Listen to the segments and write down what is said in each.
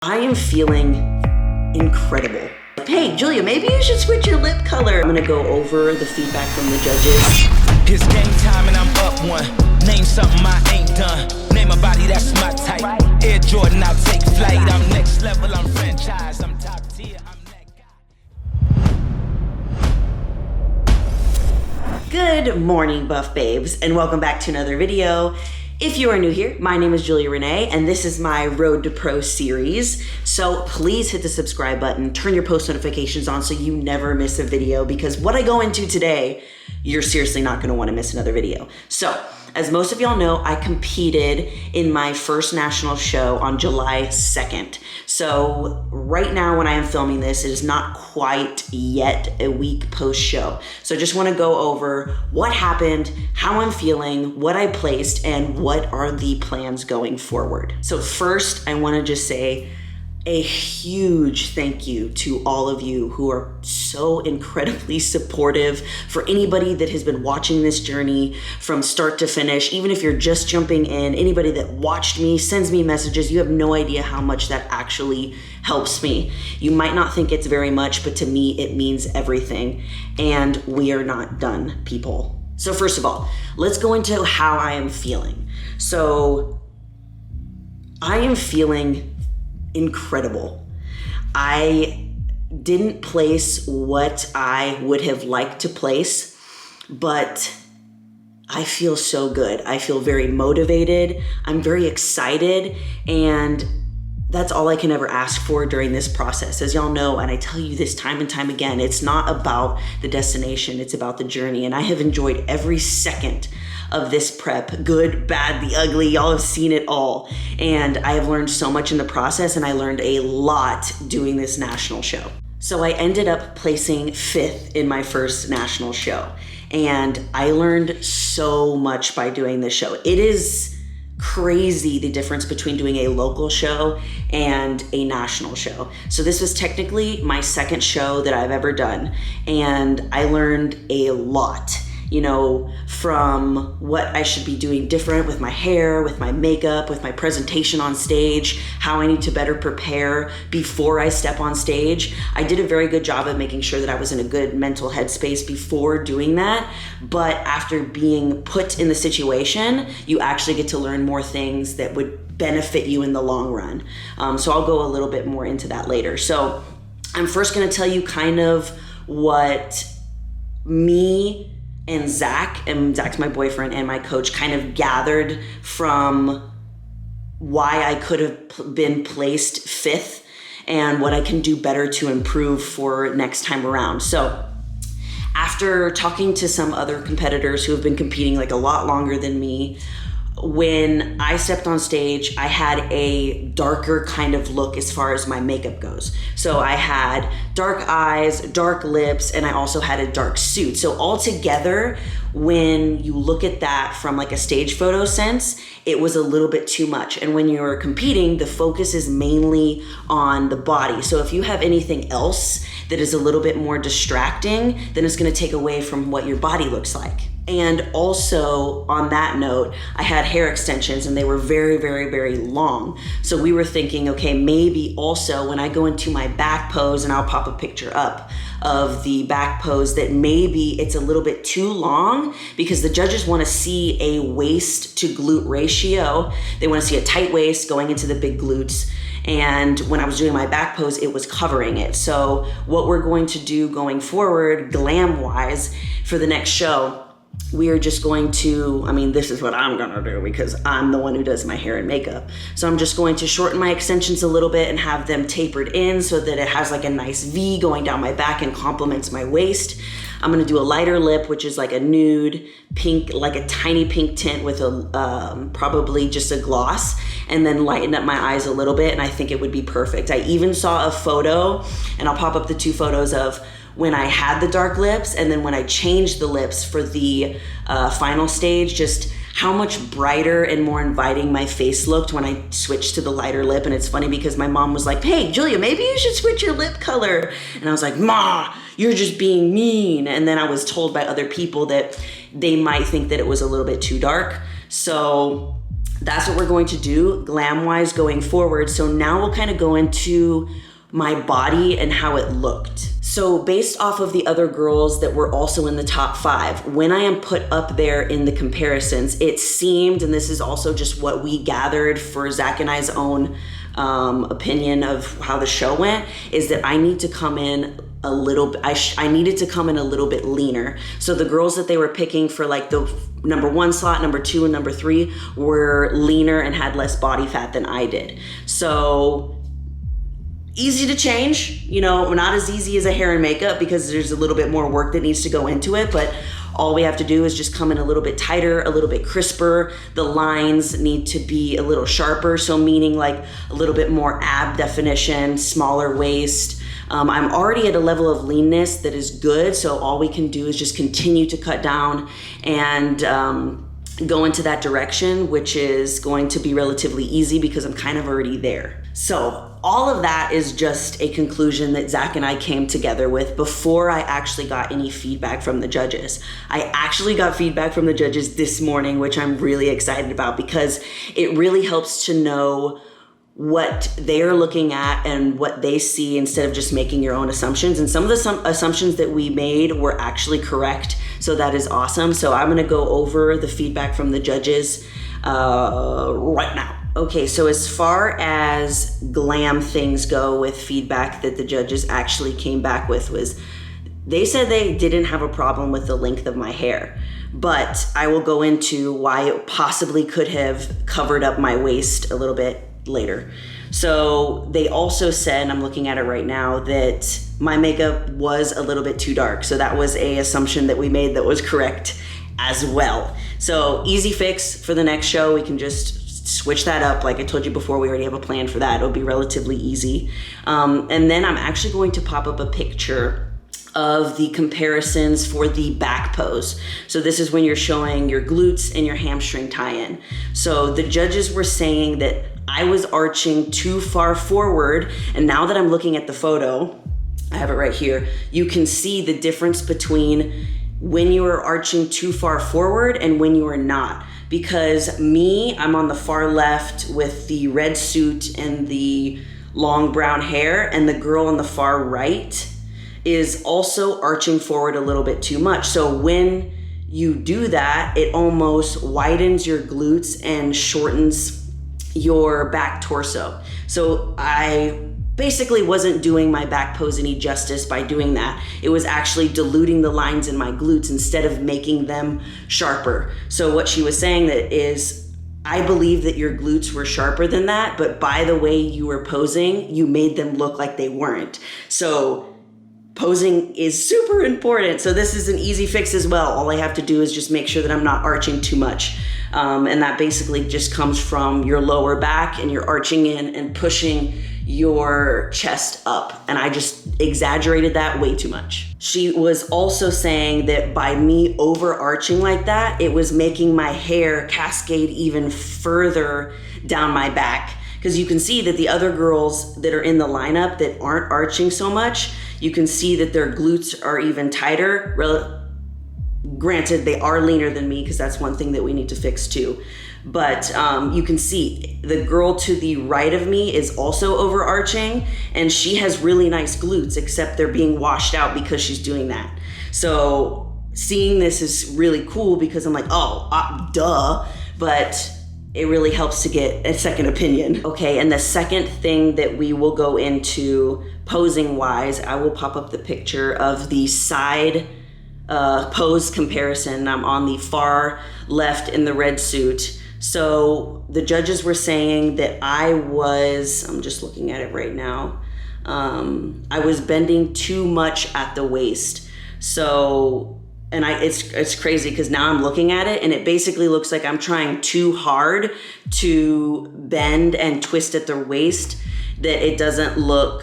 I am feeling incredible. Hey, Julia, maybe you should switch your lip color. I'm gonna go over the feedback from the judges. It's game time and I'm up one. Name something I ain't done. Name a body that's my type. Air Jordan, I'll take flight. I'm next level, I'm franchise. I'm top tier, I'm that guy. Good morning, buff babes, and welcome back to another video. If you are new here, my name is juliarene, and this is my Road to Pro series. So please hit the subscribe button, turn your post notifications on so you never miss a video, because what I go into today, you're seriously not gonna wanna miss another video. So, as most of y'all know, I competed in my first national show on July 2nd. So right now when I am filming this, it is not quite yet a week post show. So I just wanna go over what happened, how I'm feeling, what I placed, and what are the plans going forward. So first, I wanna just say a huge thank you to all of you who are so incredibly supportive. For anybody that has been watching this journey from start to finish, even if you're just jumping in, anybody that watched me, sends me messages, you have no idea how much that actually helps me. You might not think it's very much, but to me, it means everything. And we are not done, people. So first of all, let's go into how I am feeling. So I am feeling incredible. I didn't place what I would have liked to place, but I feel so good. I feel very motivated. I'm very excited, and that's all I can ever ask for during this process. As y'all know, and I tell you this time and time again, it's not about the destination, it's about the journey. And I have enjoyed every second of this prep, good, bad, the ugly. Y'all have seen it all. And I have learned so much in the process, and I learned a lot doing this national show. So I ended up placing 5th in my first national show. And I learned so much by doing this show. It is crazy the difference between doing a local show and a national show. So this was technically my second show that I've ever done, and I learned a lot, you know, from what I should be doing different with my hair, with my makeup, with my presentation on stage, how I need to better prepare before I step on stage. I did a very good job of making sure that I was in a good mental headspace before doing that, but after being put in the situation, you actually get to learn more things that would benefit you in the long run. So I'll go a little bit more into that later. So I'm first gonna tell you kind of what me and Zach's my boyfriend and my coach, kind of gathered from why I could have been placed 5th and what I can do better to improve for next time around. So after talking to some other competitors who have been competing like a lot longer than me, when I stepped on stage, I had a darker kind of look as far as my makeup goes. So I had dark eyes, dark lips, and I also had a dark suit. So altogether, when you look at that from like a stage photo sense, it was a little bit too much. And when you're competing, the focus is mainly on the body. So if you have anything else that is a little bit more distracting, then it's gonna take away from what your body looks like. And also on that note, I had hair extensions and they were very, very, very long. So we were thinking, okay, maybe also when I go into my back pose, and I'll pop a picture up of the back pose, that maybe it's a little bit too long, because the judges want to see a waist to glute ratio. They want to see a tight waist going into the big glutes. And when I was doing my back pose, it was covering it. So what we're going to do going forward, glam wise, for the next show, we are just going to, this is what I'm gonna do because I'm the one who does my hair and makeup. So I'm just going to shorten my extensions a little bit and have them tapered in so that it has like a nice V going down my back and complements my waist. I'm gonna do a lighter lip, which is like a nude pink, like a tiny pink tint with a probably just a gloss, and then lighten up my eyes a little bit, and I think it would be perfect. I even saw a photo, and I'll pop up the 2 photos of when I had the dark lips and then when I changed the lips for the final stage, just how much brighter and more inviting my face looked when I switched to the lighter lip. And it's funny because my mom was like, hey, Julia, maybe you should switch your lip color. And I was like, Ma, you're just being mean. And then I was told by other people that they might think that it was a little bit too dark. So that's what we're going to do glam-wise going forward. So now we'll kind of go into my body and how it looked. So based off of the other girls that were also in the top 5, when I am put up there in the comparisons, it seemed, and this is also just what we gathered for Zach and I's own opinion of how the show went, is that I need to come in a little, I needed to come in a little bit leaner. So the girls that they were picking for like the number 1 slot, number 2, and number 3 were leaner and had less body fat than I did. So easy to change, you know, not as easy as a hair and makeup because there's a little bit more work that needs to go into it, but all we have to do is just come in a little bit tighter, a little bit crisper. The lines need to be a little sharper, so meaning like a little bit more ab definition, smaller waist. I'm already at a level of leanness that is good, so all we can do is just continue to cut down and go into that direction, which is going to be relatively easy because I'm kind of already there. So all of that is just a conclusion that Zach and I came together with before I actually got any feedback from the judges. I actually got feedback from the judges this morning, which I'm really excited about because it really helps to know what they're looking at and what they see instead of just making your own assumptions. And some of the assumptions that we made were actually correct. So that is awesome. So I'm gonna go over the feedback from the judges right now. Okay, so as far as glam things go with feedback that the judges actually came back with was, they said they didn't have a problem with the length of my hair, but I will go into why it possibly could have covered up my waist a little bit later. So they also said, and I'm looking at it right now, that my makeup was a little bit too dark. So that was a assumption that we made that was correct as well. So easy fix for the next show. We can just switch that up. Like I told you before, we already have a plan for that. It'll be relatively easy. And then I'm actually going to pop up a picture of the comparisons for the back pose. So this is when you're showing your glutes and your hamstring tie-in. So the judges were saying that I was arching too far forward. And now that I'm looking at the photo, I have it right here, you can see the difference between when you are arching too far forward and when you are not. Because me, I'm on the far left with the red suit and the long brown hair, and the girl on the far right is also arching forward a little bit too much. So when you do that, it almost widens your glutes and shortens your back torso. So I basically wasn't doing my back pose any justice by doing that. It was actually diluting the lines in my glutes instead of making them sharper. So what she was saying that is, I believe that your glutes were sharper than that, but by the way you were posing, you made them look like they weren't. So posing is super important. So this is an easy fix as well. All I have to do is just make sure that I'm not arching too much. And that basically just comes from your lower back and you're arching in and pushing your chest up. And I just exaggerated that way too much. She was also saying that by me overarching like that, it was making my hair cascade even further down my back. Because you can see that the other girls that are in the lineup that aren't arching so much, you can see that their glutes are even tighter. Granted, they are leaner than me because that's one thing that we need to fix too. But you can see the girl to the right of me is also overarching and she has really nice glutes, except they're being washed out because she's doing that. So seeing this is really cool because I'm like, duh, but it really helps to get a second opinion. Okay, and the second thing that we will go into posing wise, I will pop up the picture of the side pose comparison. I'm on the far left in the red suit. So the judges were saying that I'm just looking at it right now, I was bending too much at the waist. So, and it's crazy because now I'm looking at it and it basically looks like I'm trying too hard to bend and twist at the waist, that it doesn't look,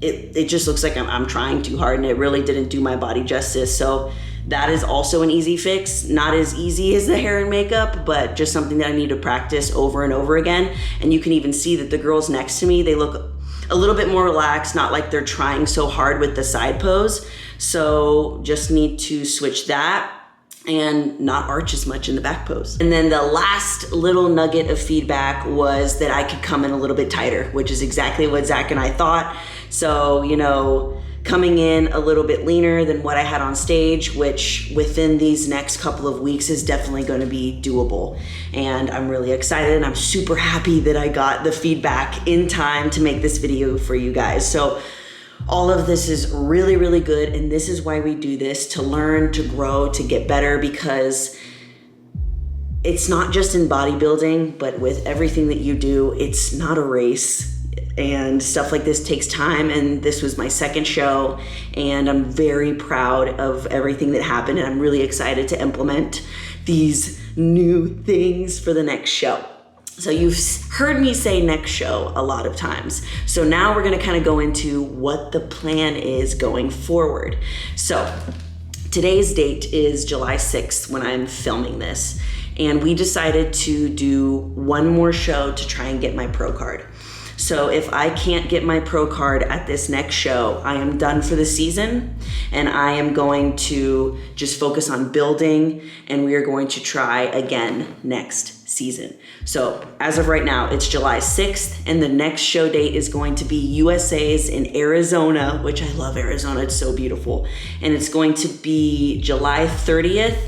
it just looks like I'm trying too hard, and it really didn't do my body justice. So that is also an easy fix. Not as easy as the hair and makeup, but just something that I need to practice over and over again. And you can even see that the girls next to me, they look a little bit more relaxed, not like they're trying so hard with the side pose. So just need to switch that. and not arch as much in the back pose. And then the last little nugget of feedback was that I could come in a little bit tighter, which is exactly what Zach and I thought. So, you know, coming in a little bit leaner than what I had on stage, which within these next couple of weeks is definitely going to be doable. And I'm really excited, and I'm super happy that I got the feedback in time to make this video for you guys. So all of this is really, really good, and this is why we do this, to learn, to grow, to get better, because it's not just in bodybuilding, but with everything that you do, it's not a race, and stuff like this takes time. And this was my second show, and I'm very proud of everything that happened, and I'm really excited to implement these new things for the next show. So you've heard me say next show a lot of times. So now we're gonna kind of go into what the plan is going forward. So today's date is July 6th when I'm filming this. And we decided to do one more show to try and get my pro card. So if I can't get my pro card at this next show, I am done for the season, and I am going to just focus on building, and we are going to try again next season. So as of right now, it's July 6th, and the next show date is going to be USA's in Arizona, which I love Arizona, it's so beautiful. And it's going to be July 30th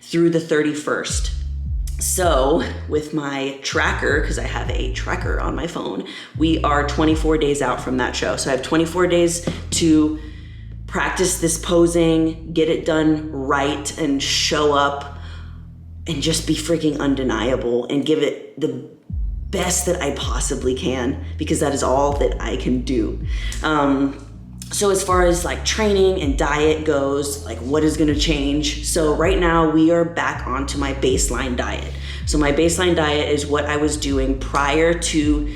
through the 31st. So with my tracker, because I have a tracker on my phone, we are 24 days out from that show. So I have 24 days to practice this posing, get it done right, and show up and just be freaking undeniable and give it the best that I possibly can, because that is all that I can do. So as far as like training and diet goes, like what is gonna change? So right now we are back onto my baseline diet. So my baseline diet is what I was doing prior to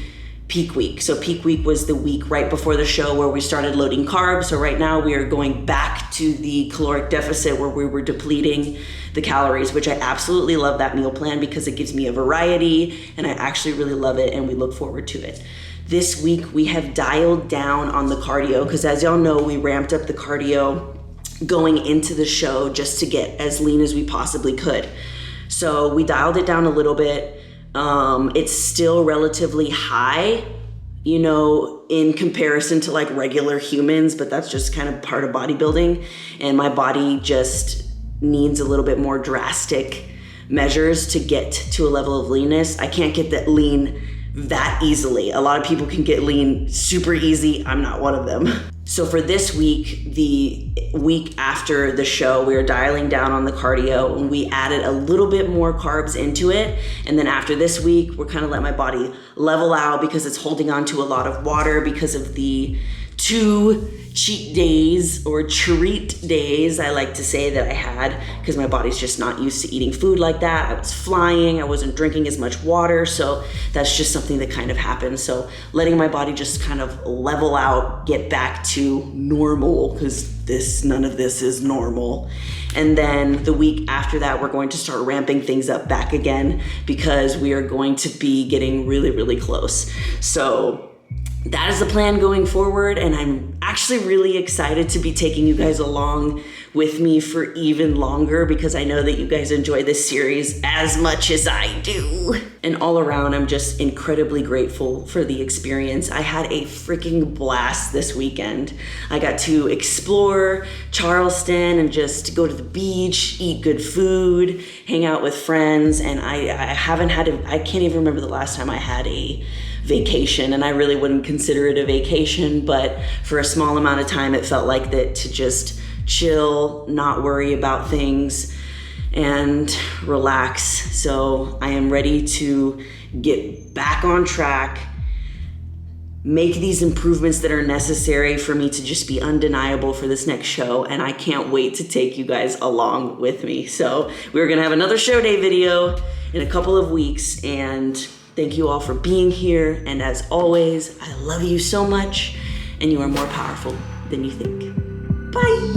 peak week. So peak week was the week right before the show where we started loading carbs. So right now we are going back to the caloric deficit where we were depleting the calories, which I absolutely love that meal plan because it gives me a variety, and I actually really love it, and we look forward to it. This week we have dialed down on the cardio because, as y'all know, we ramped up the cardio going into the show just to get as lean as we possibly could. So we dialed it down a little bit. It's still relatively high, you know, in comparison to like regular humans, but that's just kind of part of bodybuilding. And my body just needs a little bit more drastic measures to get to a level of leanness. I can't get that lean that easily. A lot of people can get lean super easy. I'm not one of them. So for this week, the week after the show, we are dialing down on the cardio, and we added a little bit more carbs into it. And then after this week, we're kind of letting my body level out because it's holding on to a lot of water because of the 2 cheat days or treat days, I like to say, that I had, because my body's just not used to eating food like that. I was flying, I wasn't drinking as much water, so that's just something that kind of happened. So letting my body just kind of level out, get back to normal, because none of this is normal. And then the week after that, we're going to start ramping things up back again because we are going to be getting really, really close. So that is the plan going forward, and I'm actually really excited to be taking you guys along with me for even longer because I know that you guys enjoy this series as much as I do. And all around, I'm just incredibly grateful for the experience. I had a freaking blast this weekend. I got to explore Charleston and just go to the beach, eat good food, hang out with friends, and I can't even remember the last time I had a vacation, and I really wouldn't consider it a vacation, but for a small amount of time it felt like that, to just chill, not worry about things, and relax. So I am ready to get back on track, make these improvements that are necessary for me to just be undeniable for this next show, and I can't wait to take you guys along with me. So we're gonna have another show day video in a couple of weeks, and thank you all for being here, and as always, I love you so much, and you are more powerful than you think. Bye!